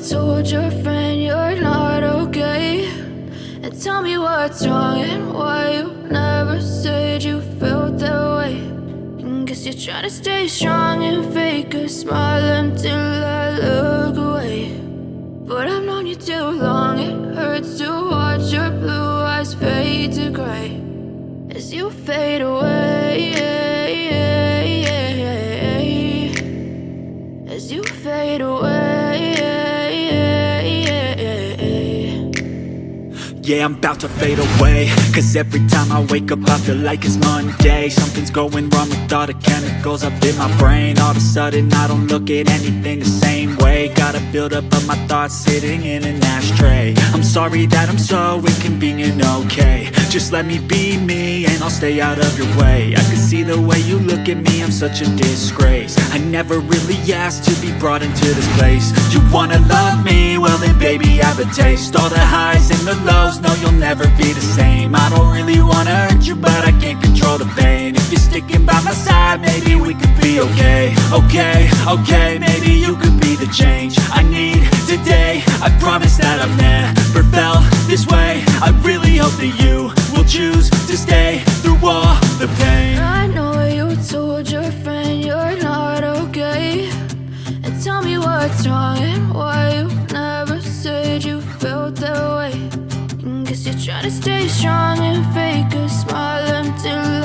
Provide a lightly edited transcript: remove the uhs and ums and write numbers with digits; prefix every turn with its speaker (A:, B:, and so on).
A: told your friend you're not okay, and tell me what's wrong and why you never said you felt that way. And guess you're trying to stay strong and fake a smile until I look away. But I've known you too long, it hurts to watch your blue eyes fade to gray as you fade away, as you fade away.
B: Yeah, I'm about to fade away, cause every time I wake up I feel like it's Monday. Something's going wrong with all the chemicals up in my brain. All of a sudden I don't look at anything the same way. Gotta build up of my thoughts sitting in an ashtray. I'm sorry that I'm so inconvenient, okay. Just let me be me and I'll stay out of your way. I can see the way you look at me, I'm such a disgrace. I never really asked to be brought into this place. You wanna love me? Well then baby have a taste. All the highs and the lows, no you'll never be the same. I don't really wanna hurt you but I can't control the pain. If you're sticking by my side maybe we could be okay. Okay, maybe you could be the change I need today. I promise that I've never felt this way. I really hope that you will choose to stay through all the pain.
A: I know you told your friend you're not okay, and tell me what's wrong and why you never said you felt that way. And guess you're trying to stay strong and fake a smile until